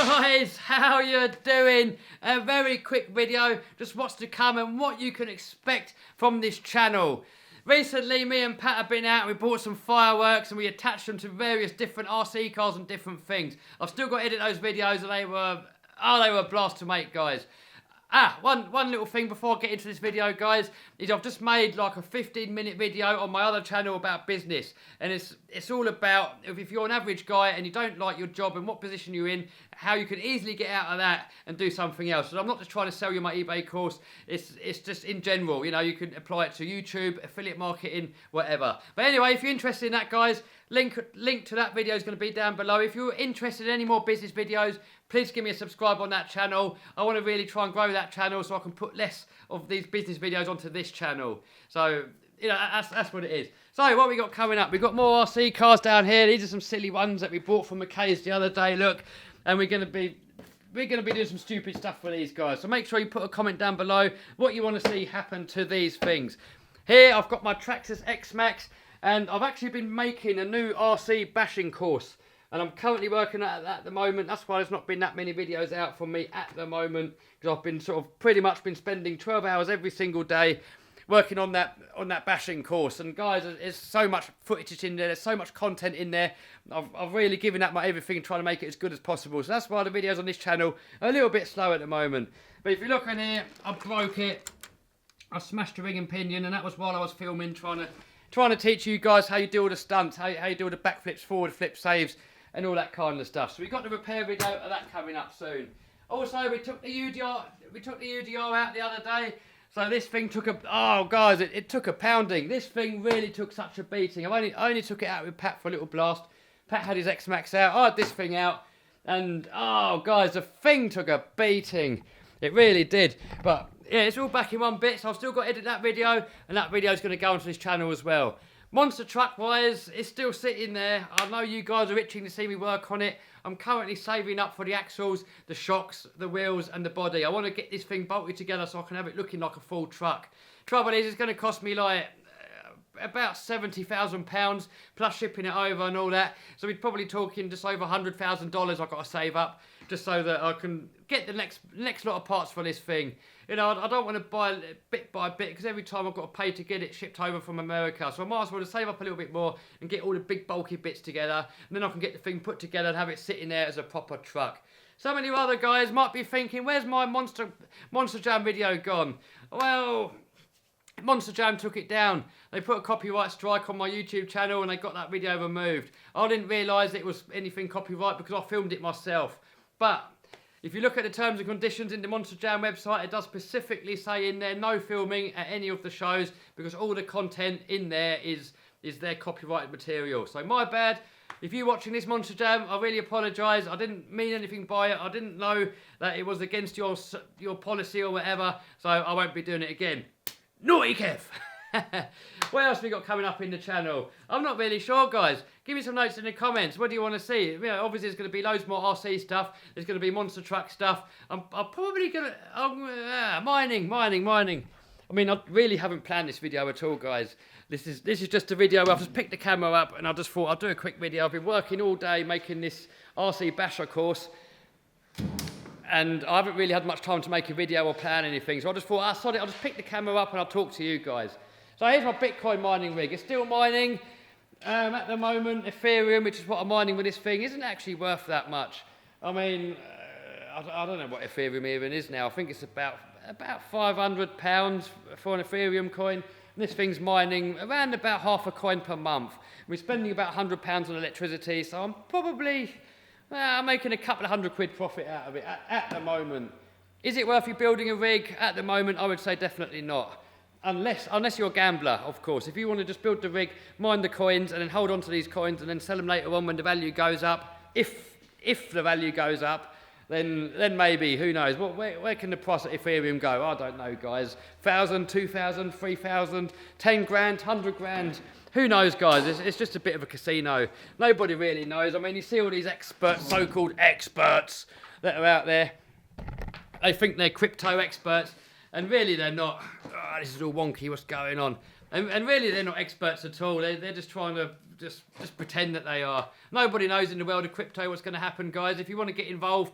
guys, how you doing? A very quick video, just what's to come and what you can expect from this channel. Recently, me and Pat have been out and we bought some fireworks and we attached them to various different RC cars and different things. I've still got to edit those videos and they were a blast to make, guys. One little thing before I get into this video, guys, is I've just made like a 15-minute video on my other channel about business. And it's all about if you're an average guy and you don't like your job and what position you're in, how you can easily get out of that and do something else. So I'm not just trying to sell you my eBay course, it's just in general, you know, you can apply it to YouTube, affiliate marketing, whatever. But anyway, if you're interested in that, guys, link to that video is going to be down below. If you're interested in any more business videos, please give me a subscribe on that channel. I want to really try and grow that channel so I can put less of these business videos onto this channel. So, you know, that's what it is. So, what we got coming up? We've got more RC cars down here. These are some silly ones that we bought from McKay's the other day, look. And we're going to be doing some stupid stuff for these guys. So make sure you put a comment down below what you want to see happen to these things. Here, I've got my Traxxas X-maxx. And I've actually been making a new RC bashing course. And I'm currently working at that at the moment. That's why there's not been that many videos out from me at the moment. Because I've been pretty much been spending 12 hours every single day working on that bashing course. And guys, there's so much footage in there. There's so much content in there. I've really given that my everything and trying to make it as good as possible. So that's why the videos on this channel are a little bit slow at the moment. But if you look in here, I broke it. I smashed the ring and pinion. And that was while I was filming, trying to teach you guys how you do all the stunts, how you do all the backflips, forward flip saves, and all that kind of stuff. So we got the repair video of that coming up soon. Also, we took the UDR out the other day. So this thing took guys, it took a pounding. This thing really took such a beating. I only took it out with Pat for a little blast. Pat had his X-maxx out. I had this thing out, and guys, the thing took a beating. It really did. But yeah, it's all back in one bit, so I've still got to edit that video, and that video is going to go onto this channel as well. Monster truck wise, it's still sitting there. I know you guys are itching to see me work on it. I'm currently saving up for the axles, the shocks, the wheels and the body. I want to get this thing bolted together so I can have it looking like a full truck. Trouble is, it's going to cost me like about £70,000 plus shipping it over and all that. So we're probably talking just over $100,000 I've got to save up just so that I can get the next lot of parts for this thing. You know, I don't want to buy bit by bit because every time I've got to pay to get it shipped over from America. So I might as well save up a little bit more and get all the big bulky bits together. And then I can get the thing put together and have it sitting there as a proper truck. Some of you other guys might be thinking, where's my Monster Jam video gone? Well, Monster Jam took it down. They put a copyright strike on my YouTube channel and they got that video removed. I didn't realise it was anything copyright because I filmed it myself. But if you look at the terms and conditions in the Monster Jam website, it does specifically say in there no filming at any of the shows because all the content in there is their copyrighted material. So my bad. If you're watching this Monster Jam, I really apologise. I didn't mean anything by it. I didn't know that it was against your policy or whatever. So I won't be doing it again. Naughty Kev! What else have we got coming up in the channel? I'm not really sure, guys. Give me some notes in the comments. What do you want to see? You know, obviously, there's going to be loads more RC stuff. There's going to be monster truck stuff. I'm probably going to... mining. I mean, I really haven't planned this video at all, guys. This is just a video where I've just picked the camera up and I just thought I'll do a quick video. I've been working all day making this RC basher course. And I haven't really had much time to make a video or plan anything. So I just thought, I'll just pick the camera up and I'll talk to you guys. So here's my Bitcoin mining rig. It's still mining. At the moment, Ethereum, which is what I'm mining with this thing, isn't actually worth that much. I mean, I don't know what Ethereum even is now. I think it's about £500 for an Ethereum coin. And this thing's mining around about half a coin per month. We're spending about £100 on electricity, so I'm probably making a couple of £100 profit out of it at the moment. Is it worth you building a rig? At the moment, I would say definitely not. Unless you're a gambler, of course. If you want to just build the rig, mine the coins, and then hold on to these coins, and then sell them later on when the value goes up, if the value goes up, then maybe, who knows? Where can the price of Ethereum go? I don't know, guys. 1,000, 2,000, 3,000, 10 grand, 100 grand. Who knows, guys? It's just a bit of a casino. Nobody really knows. I mean, you see all these experts, so-called experts, that are out there. They think they're crypto experts. And really they're not. Oh, this is all wonky, what's going on? And really they're not experts at all. They're just trying to just pretend that they are. Nobody knows in the world of crypto what's going to happen, guys. If you want to get involved,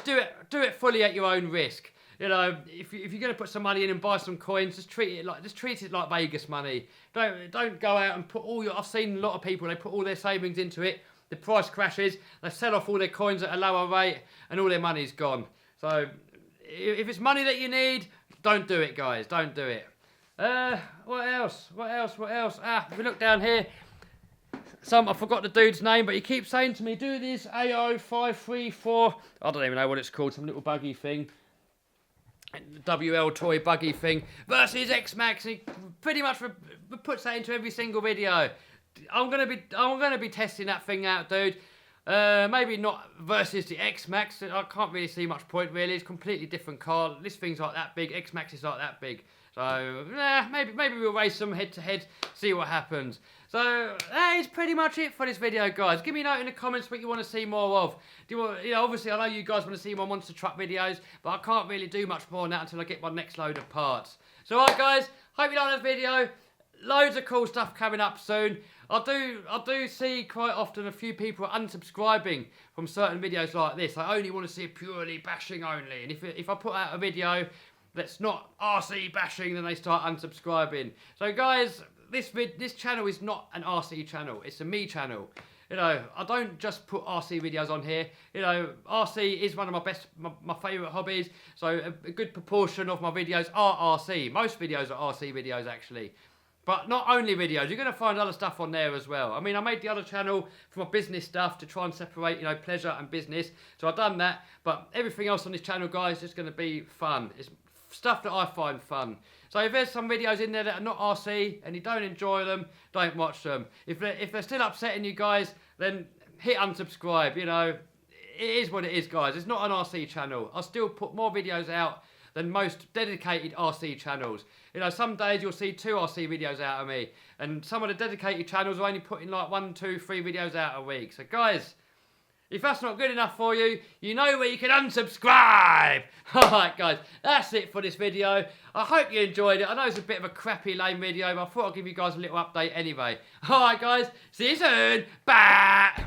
do it fully at your own risk. You know, if you're going to put some money in and buy some coins, just treat it like Vegas money. Don't go out and put all your. I've seen a lot of people, they put all their savings into it. The price crashes, they sell off all their coins at a lower rate, and all their money's gone. So if it's money that you need, don't do it, guys. Don't do it. What else? If we look down here, I forgot the dude's name, but he keeps saying to me, do this AO534. I don't even know what it's called, some little buggy thing. WL toy buggy thing versus X-maxx. He pretty much puts that into every single video. I'm gonna be testing that thing out, dude. Maybe not versus the X-maxx. I can't really see much point, really. It's a completely different car. This thing's like that big. X-maxx is like that big. So maybe we'll race some head to head, see what happens. So that is pretty much it for this video, guys. Give me a note in the comments what you want to see more of. Do you want, obviously I know you guys want to see more monster truck videos, but I can't really do much more on that until I get my next load of parts. So alright, guys, hope you like this video. Loads of cool stuff coming up soon. I do see quite often a few people unsubscribing from certain videos like this. I only want to see purely bashing only, and if I put out a video that's not RC bashing, then they start unsubscribing. So guys, this channel is not an RC channel, it's a me channel. You know, I don't just put RC videos on here. You know, RC is one of my favourite hobbies, so a good proportion of my videos are RC. Most videos are RC videos, actually. But not only videos, you're going to find other stuff on there as well. I mean, I made the other channel for my business stuff to try and separate, you know, pleasure and business. So I've done that, but everything else on this channel, guys, is just going to be fun. It's stuff that I find fun. So if there's some videos in there that are not RC and you don't enjoy them, don't watch them. If they're still upsetting you guys, then hit unsubscribe. You know, it is what it is, guys. It's not an RC channel. I'll still put more videos out than most dedicated RC channels. You know, some days you'll see 2 RC videos out of me, and some of the dedicated channels are only putting like 1, 2, 3 videos out a week. So guys, if that's not good enough for you, you know where you can unsubscribe. Alright guys, that's it for this video. I hope you enjoyed it. I know it's a bit of a crappy, lame video, but I thought I'd give you guys a little update anyway. Alright guys, see you soon. Bye.